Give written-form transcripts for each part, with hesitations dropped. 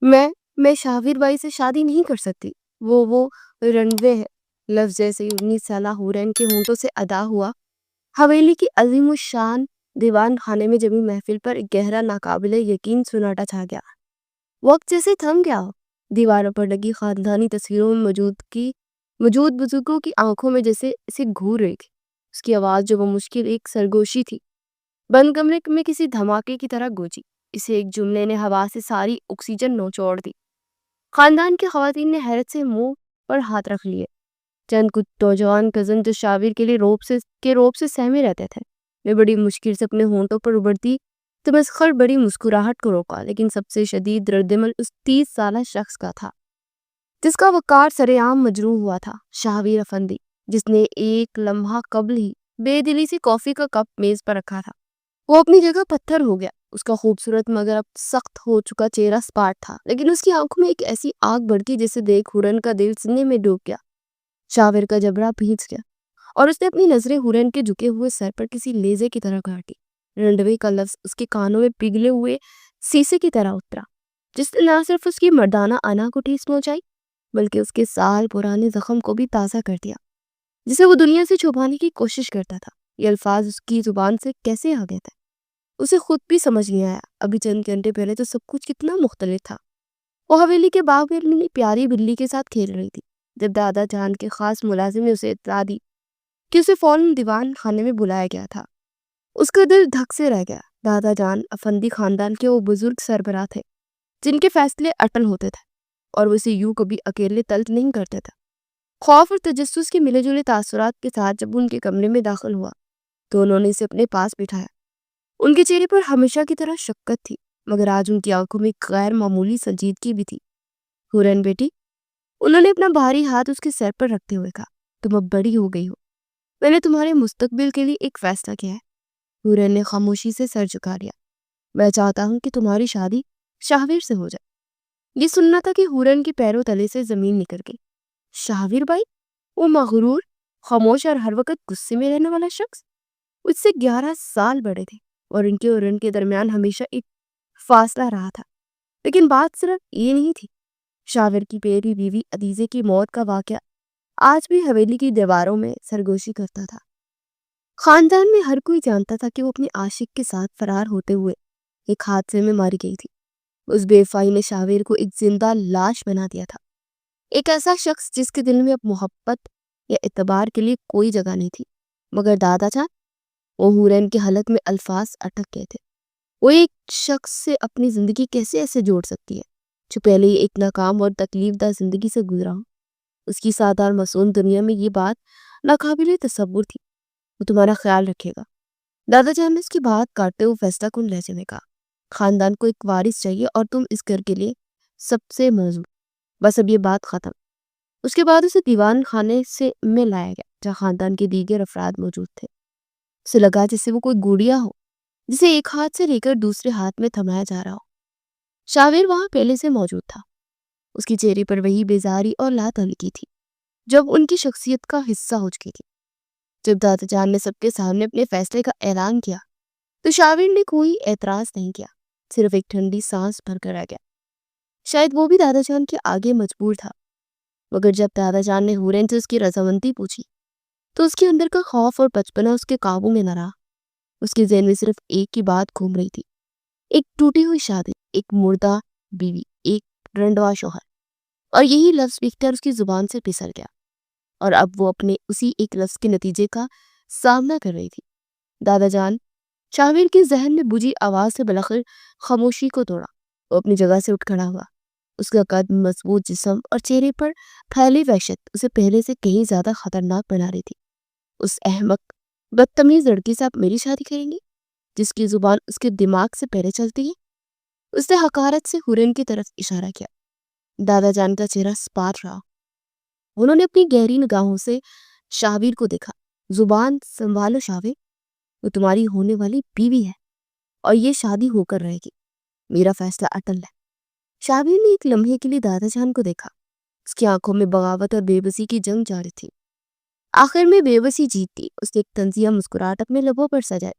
میں میں شاہویر بائی سے شادی نہیں کر سکتی۔ وہ رنوے ہے، لفظ جیسے ہی 19 سالہ حورین کے ہونٹوں سے ادا ہوا، حویلی کی عظیم الشان دیوان خانے میں جمی محفل پر ایک گہرا ناقابل یقین سناٹا چھا گیا۔ وقت جیسے تھم گیا، دیواروں پر لگی خاندانی تصویروں میں موجود بزرگوں کی آنکھوں میں جیسے اسے گھور رہی تھی۔ اس کی آواز جو وہ مشکل ایک سرگوشی تھی، بند کمرے میں کسی دھماکے کی طرح گونجی۔ اسے ایک جملے نے ہوا سے ساری آکسیجن نچوڑ دی۔ خاندان کی خواتین نے حیرت سے منہ پر ہاتھ رکھ لیے۔ چند کچھ نوجوان کزن جو شاویر کے لیے روب سے سہمے رہتے تھے، میں بڑی مشکل سے اپنے ہونٹوں پر ابھرتی تمسخر بڑی مسکراہٹ کو روکا، لیکن سب سے شدید ردعمل اس 30 سالہ شخص کا تھا جس کا وقار سر عام مجروح ہوا تھا، شاہویر افندی، جس نے ایک لمحہ قبل ہی بے دلی سے کافی کا کپ میز پر رکھا تھا۔ وہ اپنی جگہ پتھر ہو گیا۔ اس کا خوبصورت مگر اب سخت ہو چکا چہرہ سپاٹ تھا، لیکن اس کی آنکھوں میں ایک ایسی آگ بڑکی جسے دیکھ ہورن کا دل سینے میں ڈوب گیا۔ شاویر کا جبڑا بھینچ گیا اور اس نے اپنی نظریں ہورن کے جھکے ہوئے سر پر کسی لیزے کی طرح گاڑی۔ رنڈوے کا لفظ اس کے کانوں میں پگھلے ہوئے سیسے کی طرح اترا، جس نے نہ صرف اس کی مردانہ انا کو ٹھیس پہنچائی بلکہ اس کے سال پرانے زخم کو بھی تازہ کر دیا جسے وہ دنیا سے چھپانے کی کوشش کرتا تھا۔ یہ الفاظ اس کی زبان سے کیسے آ گئے تھے اسے خود بھی سمجھ نہیں آیا۔ ابھی چند گھنٹے پہلے تو سب کچھ کتنا مختلف تھا۔ وہ حویلی کے باغ میں اپنی پیاری بلی کے ساتھ کھیل رہی تھی جب دادا جان کے خاص ملازم نے اسے اطلاع دی کہ اسے فوراً دیوان خانے میں بلایا گیا تھا۔ اس کا دل دھک سے رہ گیا۔ دادا جان افندی خاندان کے وہ بزرگ سربراہ تھے جن کے فیصلے اٹل ہوتے تھے اور وہ اسے یوں کبھی اکیلے تلک نہیں کرتے تھے۔ خوف اور تجسس کے ملے جلے تاثرات کے ساتھ جب ان کے کمرے میں داخل ہوا تو انہوں نے اسے اپنے پاس بٹھایا۔ ان کے چہرے پر ہمیشہ کی طرح شفقت تھی، مگر آج ان کی آنکھوں میں ایک غیر معمولی سنجیدگی بھی تھی۔ ہورن بیٹی، انہوں نے اپنا بھاری ہاتھ اس کے سر پر رکھتے ہوئے کہا، تم اب بڑی ہو گئی ہو۔ میں نے تمہارے مستقبل کے لیے ایک فیصلہ کیا ہے۔ ہورن نے خاموشی سے سر جھکا لیا۔ میں چاہتا ہوں کہ تمہاری شادی شاہویر سے ہو جائے۔ یہ سننا تھا کہ ہورن کے پیروں تلے سے زمین نکل گئی۔ شاہویر بائی؟ وہ مغرور، خاموش اور ہر وقت غصے میں رہنے والا شخص؟ اس سے 11 سال بڑے تھے اور ان کے درمیان ہمیشہ ایک فاصلہ رہا تھا۔ لیکن بات صرف یہ نہیں تھی۔ شاویر کی پیاری بیوی عدیزے کی موت کا واقعہ آج بھی حویلی کی دیواروں میں سرگوشی کرتا تھا۔ خاندان میں ہر کوئی جانتا تھا کہ وہ اپنے عاشق کے ساتھ فرار ہوتے ہوئے ایک حادثے میں ماری گئی تھی۔ اس بے وفائی نے شاویر کو ایک زندہ لاش بنا دیا تھا، ایک ایسا شخص جس کے دل میں اب محبت یا اعتبار کے لیے کوئی جگہ نہیں تھی۔ مگر دادا جان، وہ ہورن کے حلق میں الفاظ اٹک گئے تھے۔ وہ ایک شخص سے اپنی زندگی کیسے ایسے جوڑ سکتی ہے جو پہلے ہی ایک ناکام اور تکلیف دہ زندگی سے گزرا ہو؟ اس کی سادہ اور معصوم دنیا میں یہ بات ناقابل تصور تھی۔ وہ تمہارا خیال رکھے گا، دادا جان نے اس کی بات کاٹتے ہوئے فیصلہ کن لہجے میں کہا۔ خاندان کو ایک وارث چاہیے اور تم اس گھر کے لیے سب سے موزوں۔ بس اب یہ بات ختم۔ اس کے بعد اسے دیوان خانے سے میں لایا گیا جہاں خاندان کے دیگر افراد موجود تھے۔ اسے لگا جیسے وہ کوئی گڑیا ہو جسے ایک ہاتھ سے لے کر دوسرے ہاتھ میں تھمایا جا رہا ہو۔ شاویر وہاں پہلے سے موجود تھا۔ اس کی چہرے پر وہی بیزاری اور لاتعلقی تھی جب ان کی شخصیت کا حصہ ہو چکی تھی۔ جب دادا جان نے سب کے سامنے اپنے فیصلے کا اعلان کیا تو شاویر نے کوئی اعتراض نہیں کیا، صرف ایک ٹھنڈی سانس بھر کر آ گیا۔ شاید وہ بھی دادا جان کے آگے مجبور تھا، مگر جب دادا جان نے ہورن سے اس کی رضامندی پوچھی تو اس کے اندر کا خوف اور بچپنا اس کے قابو میں نہ رہا۔ اس کے ذہن میں صرف ایک ہی بات گھوم رہی تھی، ایک ٹوٹی ہوئی شادی، ایک مردہ بیوی، ایک رنڈوا شوہر، اور یہی لفظ بیکھتا اس کی زبان سے پھسل گیا اور اب وہ اپنے اسی ایک لفظ کے نتیجے کا سامنا کر رہی تھی۔ دادا جان، شاویر کے ذہن میں بجھی آواز سے بلاخر خاموشی کو توڑا۔ وہ اپنی جگہ سے اٹھ کھڑا ہوا۔ اس کا قد، مضبوط جسم اور چہرے پر پھیلی وحشت اسے پہلے سے کہیں زیادہ خطرناک بنا رہی تھی۔ اس احمق، بدتمیز لڑکی سے آپ میری شادی کریں گی جس کی زبان اس کے دماغ سے پہلے چلتی ہے؟ اس نے حقارت سے ہورن کی طرف اشارہ کیا۔ دادا جان کا چہرہ سپاٹ رہا۔ انہوں نے اپنی گہری نگاہوں سے شاویر کو دیکھا۔ زبان سنبھالو شاویر، وہ تمہاری ہونے والی بیوی ہے اور یہ شادی ہو کر رہے گی۔ میرا فیصلہ اٹل ہے۔ شاویر نے ایک لمحے کے لیے دادا جان کو دیکھا۔ اس کی آنکھوں میں بغاوت اور بے بسی کی جنگ جاری تھی۔ آخر میں بے بسی جیتتی، اس نے ایک طنزیہ مسکراہٹ اپنے لبوں پر سجائی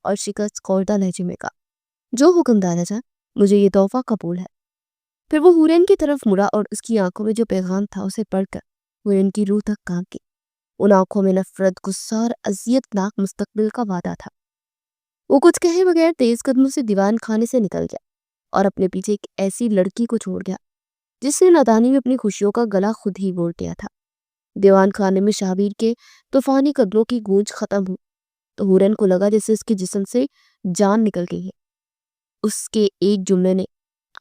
اور شکست خوردہ لہجے میں کہا، جو حکم دادا جان، مجھے یہ تحفہ قبول ہے۔ پھر وہ ہورین کی طرف مڑا اور اس کی آنکھوں میں جو پیغام تھا اسے پڑھ کر ہورین کی روح تک کانپ گئی۔ ان آنکھوں میں نفرت، غصہ اور اذیت ناک مستقبل کا وعدہ تھا۔ وہ کچھ کہے بغیر تیز قدموں سے دیوان خانے سے نکل گیا اور اپنے پیچھے ایک ایسی لڑکی کو چھوڑ گیا جس نے نادانی میں اپنی خوشیوں کا گلا خود ہی بوڑ دیا تھا۔ دیوان خانے میں شابیر کے طوفانی قدموں کی گونج ختم ہوئی تو ہورین کو لگا جیسے اس کے جسم سے جان نکل گئی ہے۔ اس کے ایک جملے نے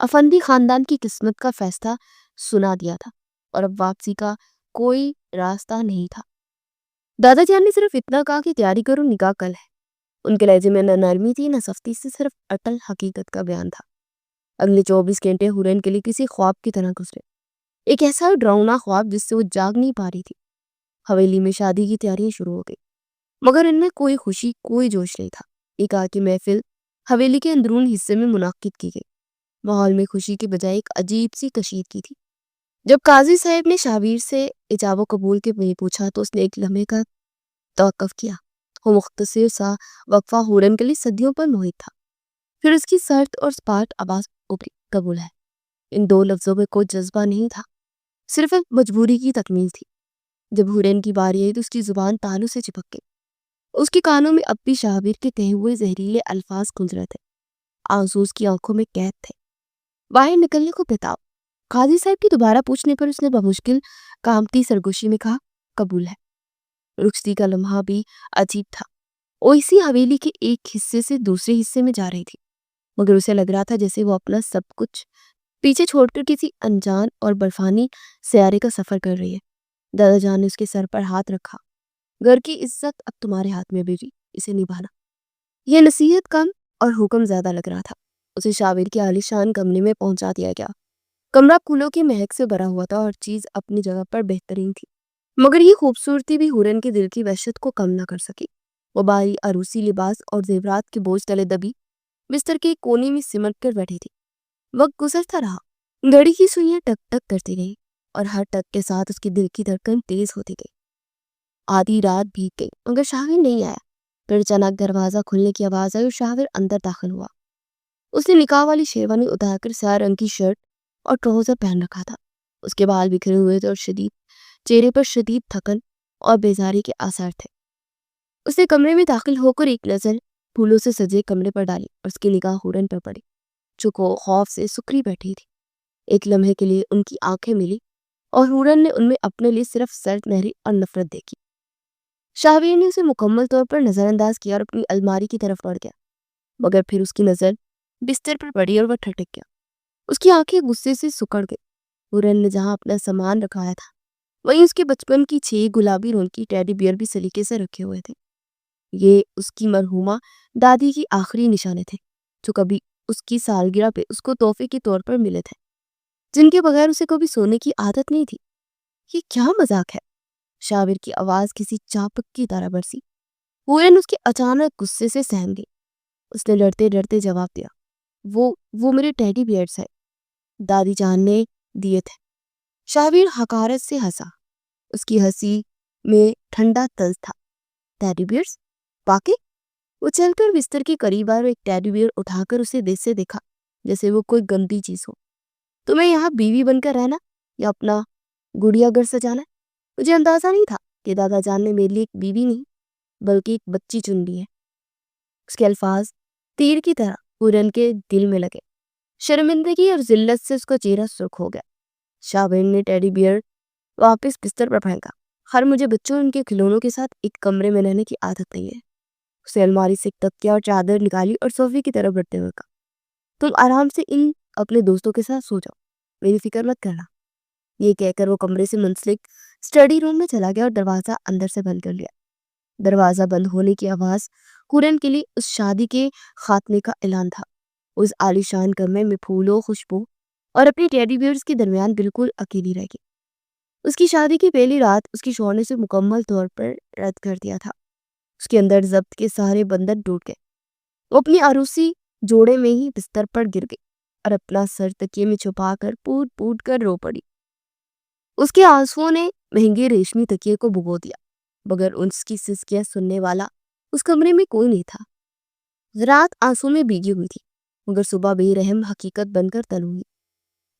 افندی خاندان کی قسمت کا فیصلہ سنا دیا تھا اور اب واپسی کا کوئی راستہ نہیں تھا۔ دادا جان نے صرف اتنا کہا کہ تیاری کرو، نکاح کل ہے۔ ان کے لہجے میں نہ نرمی تھی نہ سختی، سے صرف اٹل حقیقت کا بیان تھا۔ اگلے 24 گھنٹے ہورین کے لیے کسی خواب کی طرح گزرے، ایک ایسا ڈراؤنا خواب جس سے وہ جاگ نہیں پا رہی تھی۔ حویلی میں شادی کی تیاریاں شروع ہو گئی مگر ان میں کوئی خوشی، کوئی جوش نہیں تھا۔ ایک آگ کی محفل حویلی کے اندرون حصے میں منعقد کی گئی۔ ماحول میں خوشی کے بجائے ایک عجیب سی کشیدگی تھی۔ جب قاضی صاحب نے شابیر سے ایجاب و قبول کے لیے پوچھا تو اس نے ایک لمحے کا توقف کیا۔ وہ مختصر سا وقفہ ہورین کے لیے صدیوں پر محیط تھا۔ پھر اس کی سرد اور سپاٹ آواز ابھری، قبول ہے۔ ان دو لفظوں میں کوئی جذبہ نہیں تھا، صرف ایک مجبوری کی تکمیل تھی۔ جب ہورین کی باری آئی تو اس کی زبان تالو سے چپک گئی۔ اس کے کانوں میں اب بھی شابیر کے کہے ہوئے زہریلے الفاظ گونج رہے تھے۔ آنسو اس کی آنکھوں میں قید تھے۔ باہر نکلنے کو بتاؤ۔ قاضی صاحب کی دوبارہ پوچھنے پر اس نے بمشکل کامتی سرگوشی میں کہا، قبول ہے۔ رخصتی کا لمحہ بھی عجیب تھا۔ وہ اسی حویلی کے ایک حصے سے دوسرے حصے میں جا رہی تھی مگر اسے لگ رہا تھا جیسے وہ اپنا سب کچھ پیچھے چھوڑ کر کسی انجان اور برفانی سیارے کا سفر کر رہی ہے۔ دادا جان نے اس کے سر پر ہاتھ رکھا، گھر کی عزت اب تمہارے ہاتھ میں بیٹی، اسے نبھانا۔ یہ نصیحت کم اور حکم زیادہ لگ رہا تھا۔ اسے شابیر کے عالیشان کمرے میں پہنچا دیا گیا۔ کمرہ پھولوں کی مہک سے بھرا ہوا تھا اور چیز اپنی جگہ پر بہترین تھی مگر یہ خوبصورتی بھی ہورین کے دل کی وحشت کو کم نہ کر سکی۔ وہ بھاری عروسی لباس اور زیورات کے بوجھ تلے دبی بستر کے کونے میں سمٹ کر بیٹھی تھی۔ وقت گزرتا رہا، گھڑی کی سوئیاں ٹک ٹک کرتی گئیں اور ہر ٹک کے ساتھ اس کی دل کی دھڑکن تیز ہوتی گئی۔ آدھی رات بیت گئی مگر شاور نہیں آیا۔ پھر اچانک دروازہ کھلنے کی آواز آئی اور شاور اندر داخل ہوا۔ اس نے نکاح والی شیروانی اتار کر سیاہ رنگ کی شرٹ اور ٹراؤزر پہن رکھا تھا۔ اس کے بال بکھرے ہوئے تھے اور چہرے پر شدید تھکن اور بیزاری کے آثار تھے۔ اس نے کمرے میں داخل ہو کر ایک نظر پھولوں سے سجے کمرے پر ڈالی اور اس کی نگاہ ہورین پر پڑی جو خوف سے سکری بیٹھی تھی۔ ایک لمحے کے لیے ان کی آنکھیں ملی اور ہورین نے ان میں اپنے لیے صرف سرد مہری اور نفرت دیکھی۔ شاہویر نے اسے مکمل طور پر نظر انداز کیا اور اپنی الماری کی طرف بڑھ گیا مگر پھر اس کی نظر بستر پر پڑی اور وہ ٹھٹک گیا۔ اس کی آنکھیں غصے سے سکڑ گئی۔ ہورین نے جہاں اپنا سامان رکھایا تھا وہیں اس کے بچپن کی 6 گلابی رنگ کی ٹیڈی بیئر بھی سلیقے سے رکھے ہوئے تھے۔ یہ اس کی مرحومہ دادی کی آخری نشانے تھے جو کبھی اس کی سالگرہ پہ اس کو تحفے کے طور پر ملے تھے، جن کے بغیر اسے کبھی سونے کی عادت نہیں تھی۔ یہ کیا مذاق ہے؟ شاور کی آواز کسی چاپک کی طرح برسی۔ ہورین اس کے اچانک غصے سے سہم گئی۔ اس نے لڑتے لڑتے جواب دیا، وہ میرے ٹیڈی بیئرز ہے، دادی جان نے دیے تھے۔ شاہویر حقارت سے ہنسا۔ اس کی ہنسی میں ٹھنڈا طرز تھا۔ Teddy bears? واقعی؟ وہ چل کر بستر کے قریب آیا اور ایک ٹیڈی بیئر اٹھا کر اسے دل سے دیکھا جیسے وہ کوئی گندی چیز ہو۔ تمہیں یہاں بیوی بن کر رہنا یا اپنا گڑیا گھر سجانا ہے؟ مجھے اندازہ نہیں تھا کہ دادا جان نے میرے لیے ایک بیوی نہیں بلکہ ایک بچی چن لی ہے۔ اس کے الفاظ تیر کی طرح ہورین کے دل میں لگے۔ شرمندگی اور ذلت سے اس کا چہرہ سرخ ہو گیا۔ شاہویر نے ٹیڈی بیئر واپس بستر پر پھینکا۔ خیر مجھے بچوں ان کے کھلونوں کے ساتھ ایک کمرے میں رہنے کی عادت نہیں ہے۔ اسے الماری سے ایک تکیہ اور چادر نکالی اور صوفے کی طرف بڑھتے ہوئے کہا، تم آرام سے ان اپنے دوستوں کے ساتھ سو جاؤ، میری فکر مت کرنا۔ یہ کہہ کر وہ کمرے سے منسلک اسٹڈی روم میں چلا گیا اور دروازہ اندر سے بند کر لیا۔ دروازہ بند ہونے کی آواز ہورین کے لیے اس شادی کے خاتمے کا اعلان تھا۔ اس عالیشان کمرے میں پھولوں، خوشبو اور اپنی ٹیڈی بیئرز کے درمیان بالکل اکیلی رہ گئی۔ اس کی شادی کی پہلی رات اس کی شوہر نے اسے مکمل طور پر رد کر دیا تھا۔ اس کے اندر ضبط کے سارے بندھن ٹوٹ گئے۔ وہ اپنی عروسی جوڑے میں ہی بستر پر گر گئی اور اپنا سر تکیے میں چھپا کر پوٹ پوٹ کر رو پڑی۔ اس کے آنسوؤں نے مہنگے ریشمی تکیے کو بھگو دیا مگر اس کی سسکیاں سننے والا اس کمرے میں کوئی نہیں تھا۔ رات آنسو میں بھیگی ہوئی تھی مگر صبح بے رحم حقیقت بن کر طلوع ہوئی۔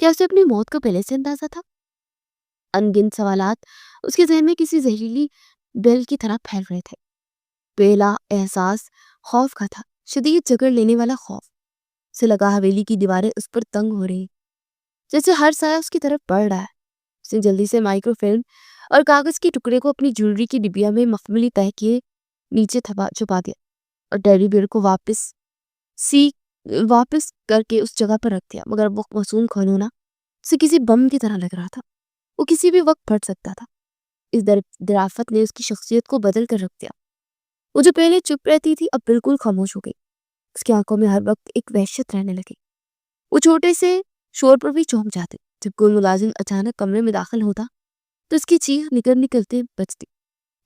کیا اسے اپنی موت کا پہلے سے اندازہ تھا؟ انگنت سوالات اس کے ذہن میں کسی زہریلی بیل کی طرح پھیل رہے تھے۔ پہلا احساس خوف کا تھا، شدید جکڑ لینے والا خوف۔ اسے لگا حویلی کی دیواریں اس پر تنگ ہو رہی، جیسے ہر سایہ اس کی طرف بڑھ رہا ہے۔ اس نے جلدی سے مائکرو فلم اور کاغذ کے ٹکڑے کو اپنی جویلری کی ڈبیا میں مخملی تہہ کیے نیچے چھپا دیا اور ٹیڈی بیئر کو واپس کر کے اس جگہ پر رکھ دیا۔ مگر وہ معصوم کھلونا اسے کسی بم کی طرح لگ رہا تھا، وہ کسی بھی وقت پھٹ سکتا تھا۔ اس درافت نے اس کی شخصیت کو بدل کر رکھ دیا۔ وہ جو پہلے چپ رہتی تھی اب بالکل خاموش ہو گئی۔ اس کی آنکھوں میں ہر وقت ایک وحشت رہنے لگی۔ وہ چھوٹے سے شور پر بھی چونک جاتے۔ جب کوئی ملازم اچانک کمرے میں داخل ہوتا تو اس کی چیخ نکلتے بچتی۔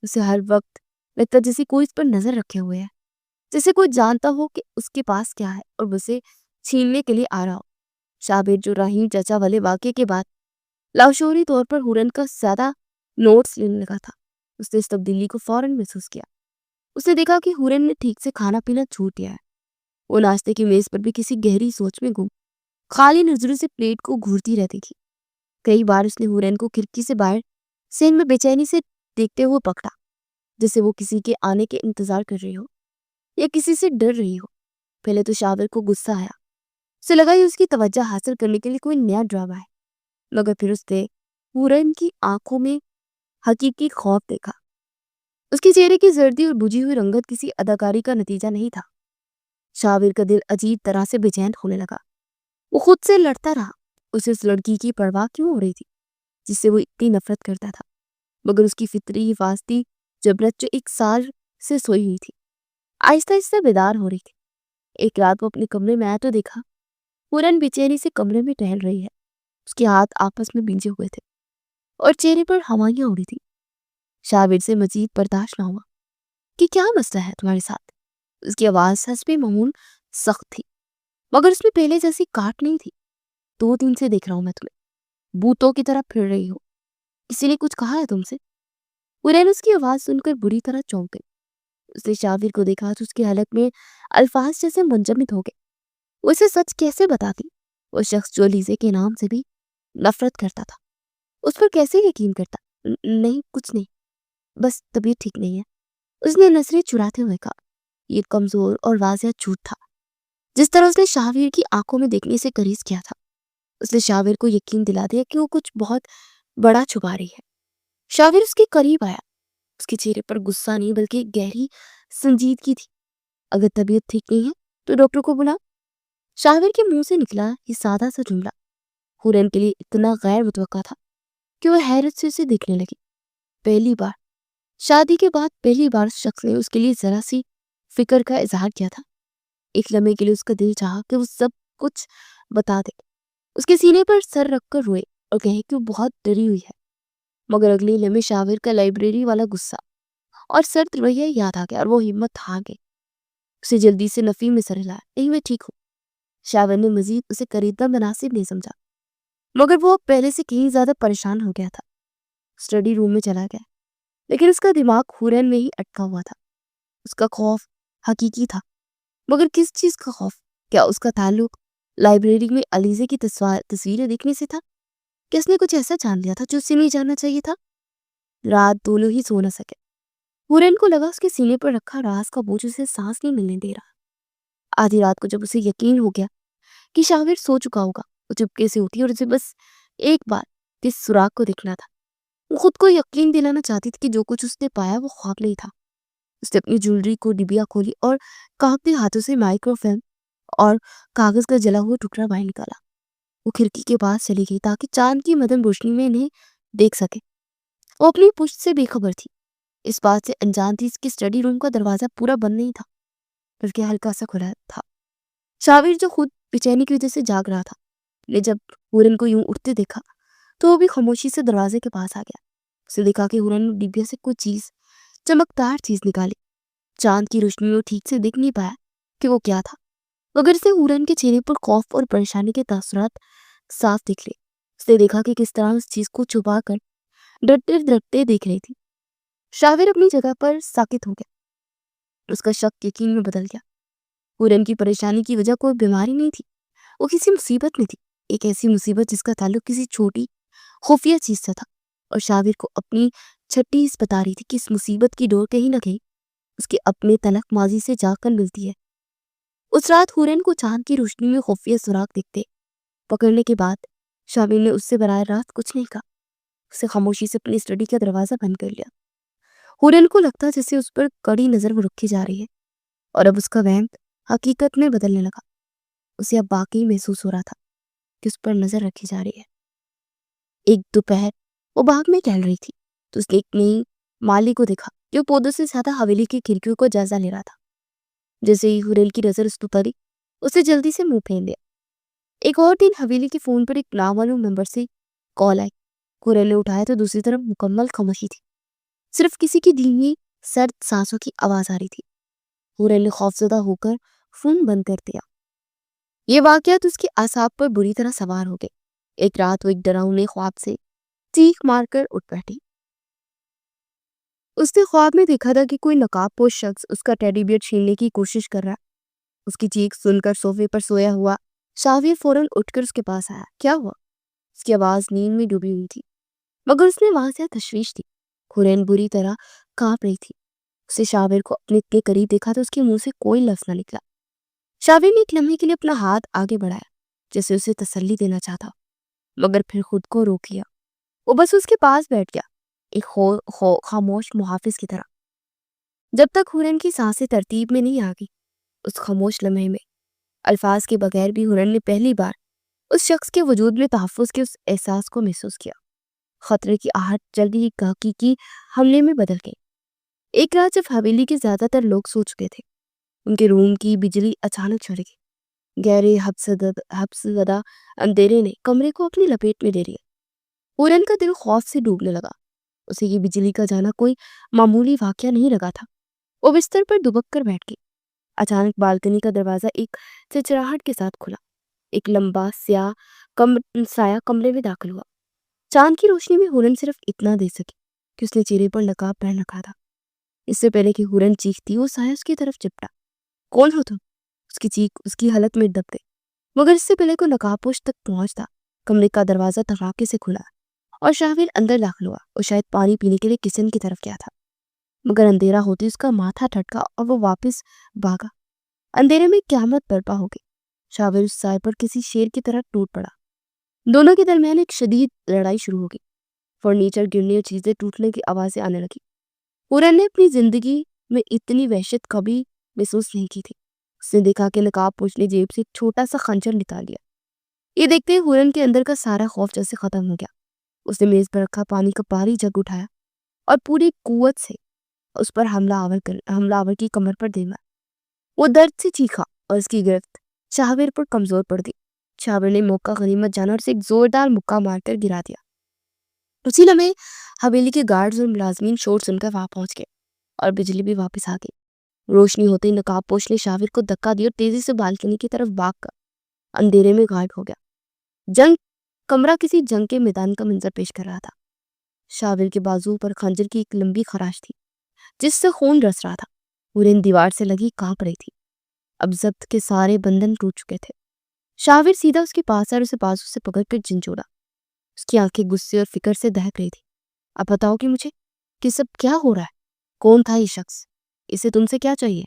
اسے ہر وقت لگتا جیسے کوئی اس پر نظر رکھے ہوئے ہے، جیسے کوئی جانتا ہو کہ اس کے پاس کیا ہے اور اسے چھیننے کے لیے آ رہا ہو۔ شابیر جو رحیم چچا والے واقعے کے بعد لاشعوری طور پر ہورن کا زیادہ نوٹس لینے لگا تھا، اس نے اس تبدیلی کو فوراً محسوس کیا۔ اس نے دیکھا کہ ہورن نے ٹھیک سے کھانا پینا چھوٹ دیا ہے۔ وہ ناشتے کی میز پر بھی کسی گہری سوچ میں گم، خالی نظروں سے پلیٹ کو گھورتی رہتی تھی۔ کئی بار اس نے ہورن کو کھڑکی سے باہر سین میں بے چینی سے دیکھتے ہوئے پکڑا، جیسے وہ کسی کے آنے کے انتظار کر رہی ہو یا کسی سے ڈر رہی ہو۔ پہلے تو شاور کو غصہ آیا، اسے لگا یہ اس کی توجہ حاصل کرنے کے لیے کوئی نیا ڈرامہ ہے، مگر پھر اس نے ہورن کی آنکھوں میں حقیقی خوف دیکھا۔ اس کے چہرے کی زردی اور بجھی ہوئی رنگت کسی اداکاری کا نتیجہ نہیں تھا۔ شاور کا دل عجیب طرح سے بے چین ہونے لگا۔ وہ خود سے لڑتا رہا، اسے اس لڑکی کی پرواہ کیوں ہو رہی تھی جس سے وہ اتنی نفرت کرتا تھا، مگر اس کی فطری حفاظتی جبرت جو ایک سال سے سوئی ہوئی تھی آہستہ آہستہ بیدار ہو رہی تھی۔ ایک رات وہ اپنے کمرے میں آیا تو دیکھا ہورن بے چینی سے کمرے میں ٹہل رہی ہے۔ اس کے ہاتھ آپس میں بھیجے ہوئے تھے اور چہرے پر ہوائیاں اڑی تھی۔ شاور سے مزید برداشت نہ ہوا کہ کیا مسئلہ ہے تمہارے ساتھ۔ اس کی آواز حسب معمول سخت تھی، مگر اس میں پہلے جیسی کاٹ نہیں تھی۔ 2 دن سے دیکھ رہا ہوں میں تمہیں، بھوتوں کی طرح پھر رہی ہو، کسی نے کچھ کہا ہے تم سے؟ ہورن اس کی آواز سن کر بری طرح چونک گئی۔ اس نے شاور کو دیکھا تو اس کے حلق میں الفاظ جیسے منجمد ہو گئے۔ وہ اسے سچ کیسے بتاتی؟ وہ شخص جو لیزے کے نام سے بھی نفرت کرتا تھا، اس پر کیسے یقین کرتا؟ نہیں، کچھ نہیں، بس طبیعت ٹھیک نہیں ہے، اس نے نظریں چراتے ہوئے کہا۔ یہ کمزور اور واضح جھوٹ تھا، جس طرح اس نے شاور کی آنکھوں میں دیکھنے سے گریز کیا تھا۔ اس نے شاور کو یقین دلا دیا کہ وہ کچھ بہت بڑا چھپا رہی ہے۔ شاور اس کے قریب آیا، اس کے چہرے پر غصہ نہیں بلکہ گہری سنجیدگی تھی۔ اگر طبیعت ٹھیک نہیں ہے تو ڈاکٹر کو بلا۔ شاور کے منہ سے نکلا یہ سادہ سا جملہ ہورن کے لیے اتنا غیر متوقع تھا کہ وہ حیرت سے اسے دیکھنے لگی۔ پہلی بار، شادی کے بعد پہلی بار اس شخص نے اس کے لیے ذرا سی فکر کا اظہار کیا تھا۔ ایک لمحے کے لیے اس کا دل چاہا کہ وہ سب کچھ بتا دے، اس کے سینے پر سر رکھ کر روئے اور کہے کہ وہ بہت ڈری ہوئی ہے، مگر اگلی لمحے شاور کا لائبریری والا غصہ اور سرد رویہ یاد آ گیا اور وہ ہمت ہار گئی۔ اسے جلدی سے نفی میں سر ہلایا، نہیں میں ٹھیک ہوں۔ شاور نے مزید اسے خریدنا مناسب نہیں سمجھا، مگر وہ پہلے سے کہیں زیادہ پریشان ہو گیا تھا۔ اسٹڈی روم میں چلا گیا، لیکن اس کا دماغ ہورن میں ہی اٹکا ہوا تھا۔ اس کا خوف حقیقی تھا، مگر کس چیز کا خوف؟ کیا اس کا تعلق لائبریری میں علیزے کی تصویریں دیکھنے سے تھا؟ کہ اس نے کچھ ایسا جان لیا تھا جو اسے نہیں جاننا چاہیے تھا؟ رات دونوں ہی سو نہ سکے۔ ہورن کو لگا اس کے سینے پر رکھا راز کا بوجھ اسے سانس نہیں ملنے دے رہا۔ آدھی رات کو جب اسے یقین ہو گیا کہ شاور سو چکا ہوگا، وہ چپکے سے اٹھی اور اسے بس ایک بار اس سراغ کو دیکھنا تھا۔ وہ خود کو یقین دلانا چاہتی تھی کہ جو کچھ اس نے پایا وہ خواب نہیں تھا۔ اس نے اپنی جویلری کو ڈبیا کھولی اور کانپتے ہاتھوں سے مائکرو فلم اور کاغذ کا جلا ہوا ٹکڑا باہر نکالا۔ وہ کھڑکی کے پاس چلی گئی تاکہ چاند کی مدھم روشنی میں انہیں دیکھ سکے۔ وہ اپنی پشت سے بے خبر تھی، اس بات سے انجان تھی اس کے اسٹڈی روم کا دروازہ پورا بند نہیں تھا بلکہ ہلکا سا کھلا تھا۔ شاور جو خود بے چینی کی وجہ سے جاگ رہا تھا نے جب ہورن کو یوں اٹھتے دیکھا تو وہ بھی خاموشی سے دروازے کے پاس آ گیا۔ اسے دیکھا کہ ہورن نے ڈبیا سے کوئی چیز، چمکدار چیز نکالی۔ چاند کی روشنی میں ٹھیک سے دیکھ نہیں پایا کہ وہ کیا تھا، مگر اسے ہورن کے چہرے پر خوف اور پریشانی کے تاثرات صاف دکھ لے۔ اس نے دیکھا کہ کس طرح اس چیز کو چھپا کر ڈرتے ڈرتے دیکھ رہی تھی۔ شاور اپنی جگہ پر ساکت ہو گیا، اس کا شک یقین میں بدل گیا۔ ہورن کی پریشانی کی وجہ کوئی بیماری نہیں تھی، وہ کسی مصیبت میں تھی۔ ایک ایسی مصیبت جس کا تعلق کسی چھوٹی خفیہ چیز سے تھا، اور شاور کو اپنی چھٹی اس بتا رہی تھی کہ اس مصیبت کی ڈور کہیں نہ کہیں اس کے اپنے تلخ ماضی سے جا کر ملتی ہے۔ اس رات ہورن کو چاند کی روشنی میں خفیہ سراغ دکھتے پکڑنے کے بعد شاور نے اس سے براہ راست کچھ نہیں کہا، اسے خاموشی سے اپنی اسٹڈی کا دروازہ بند کر لیا۔ ہورن کو لگتا جیسے اس پر کڑی نظر وہ رکھی جا رہی ہے، اور اب اس کا وہم حقیقت میں بدلنے لگا۔ اسے اب واقعی محسوس ہو رہا تھا کہ اس پر نظر رکھی جا رہی ہے۔ ایک دوپہر وہ باغ میں ٹہل رہی تھی تو اس نے ایک نئی مالی کو دیکھا جو پودوں سے زیادہ حویلی کی کھڑکیوں کو جائزہ لے رہا تھا۔ جیسے ہی ہورن کی نظر اس پر پڑی، اسے جلدی سے منہ پھیر لیا۔ ایک اور دن حویلی کے فون پر ایک نامعلوم نمبر سے کال آئی۔ ہورن نے اٹھایا تو دوسری طرف مکمل خاموشی تھی، صرف کسی کی دھیمی سرد سانسوں کی آواز آ رہی تھی۔ ہورن نے خوفزدہ ہو کر فون بند کر دیا۔ یہ واقعات اس کے اعصاب پر بری طرح سوار ہو گئے۔ ایک رات وہ ایک ڈراؤنے خواب سے چیخ مار کر اٹھ بیٹھی۔ اس نے خواب میں دیکھا تھا کہ کوئی نقاب پوش شخص اس کا ٹیڈی بیئر چھیننے کی کوشش کر رہا۔ اس کی چیخ سن کر صوفے پر سویا ہوا شاویر فوراً اٹھ کر اس کے پاس آیا۔ کیا ہوا؟ اس کی آواز نیند میں ڈوبی ہوئی تھی، مگر اس نے وہاں سے تشویش تھی۔ ہورن بری طرح کانپ رہی تھی۔ اسے شاویر کو اپنے اتنے قریب دیکھا تو اس کے منہ سے کوئی لفظ نہ نکلا۔ شاویر نے ایک لمحے کے لیے اپنا ہاتھ آگے بڑھایا جیسے اسے تسلی دینا چاہتا، مگر پھر خود کو روک لیا۔ وہ بس اس کے پاس بیٹھ گیا، ایک خاموش محافظ کی طرح۔ جب تک ہورن کی سانسیں ترتیب میں نہیں آ گئی، اس خاموش لمحے میں الفاظ کے بغیر بھی ہورن نے پہلی بار اس شخص کے وجود میں تحفظ کے اس احساس کو محسوس کیا۔ خطرے کی آہٹ جلدی ایک حقیقی حملے میں بدل گئی۔ ایک رات جب حویلی کے زیادہ تر لوگ سو چکے تھے، ان کے روم کی بجلی اچانک چلی گئی۔ گہرے حبس زدہ اندھیرے نے کمرے کو اپنی لپیٹ میں لے لیا۔ ہورن کا دل خوف سے ڈوبنے لگا۔ اسے یہ بجلی کا جانا کوئی معمولی واقعہ نہیں لگا تھا۔ وہ بستر پر دبک کر بیٹھ گئی۔ اچانک بالکنی کا دروازہ ایک چرچراہٹ کے ساتھ کھلا۔ ایک لمبا سایہ کمرے میں داخل ہوا۔ چاند کی روشنی میں ہورن صرف اتنا دیکھ سکی کہ اس نے چہرے پر نقاب پہن رکھا تھا۔ اس سے پہلے کہ ہورن چیختی، وہ سایہ اس کی طرف چپٹا۔ کون ہو تم؟ اس کی چیخ اس کی حلق میں دب گئی، مگر اس سے پہلے کوئی نقاب پوش تک پہنچتا، کمرے کا دروازہ دھڑاکے سے کھلا اور شاویر اندر داخل ہوا۔ وہ شاید پانی پینے کے لیے کچن کی طرف گیا تھا، مگر اندھیرا ہوتے اس کا ماتھا ٹھٹکا اور وہ واپس بھاگا۔ اندھیرے میں قیامت برپا ہو گئی۔ شاویر اس سائے پر کسی شیر کی طرح ٹوٹ پڑا۔ دونوں کے درمیان ایک شدید لڑائی شروع ہو گئی۔ فرنیچر گرنے اور چیزیں ٹوٹنے کی آوازیں آنے لگی۔ ہورن نے اپنی زندگی میں اتنی وحشت کبھی محسوس نہیں کی تھی۔ اس نے دیکھا کہ نقاب پوش نے جیب سے ایک چھوٹا سا خنجر نکال لیا۔ یہ دیکھتے ہی ہورن کے اندر کا سارا خوف جیسے ختم ہو گیا۔ اس نے میز پر رکھا پانی کا بھاری جگ اٹھایا اور پوری قوت سے اس پر حملہ آور کی کمر پر دے مارا۔ وہ درد سے چیخا اور اس کی گرفت شاویر پر کمزور پڑ گئی۔ شاویر نے موقع غنیمت جانا اور اسے ایک زوردار مکہ مار کر گرا دیا۔ اسی لمحے حویلی کے گارڈز اور ملازمین شور سن کر وہاں پہنچ گئے اور بجلی بھی واپس آ گئی۔ روشنی ہوتے ہی نقاب پوش نے شاویر کو دھکا دیا اور تیزی سے بالکنی کی طرف بھاگ کر اندھیرے میں غائب ہو گیا۔ کمرہ کسی جنگ کے میدان کا منظر پیش کر رہا تھا۔ شاویر کے بازو پر خنجر کی ایک لمبی خراش تھی جس سے خون رس رہا تھا۔ ہورن دیوار سے لگی کانپ رہی تھی۔ اب ضبط کے سارے بندھن ٹوٹ چکے تھے۔ شاویر سیدھا اس کے پاس آیا اور اسے بازو سے پکڑ کر جھنجھوڑا۔ اس کی آنکھیں غصے اور فکر سے دہک رہی تھی۔ اب بتاؤ کہ مجھے کہ سب کیا ہو رہا ہے؟ کون تھا یہ شخص؟ اسے تم سے کیا چاہیے؟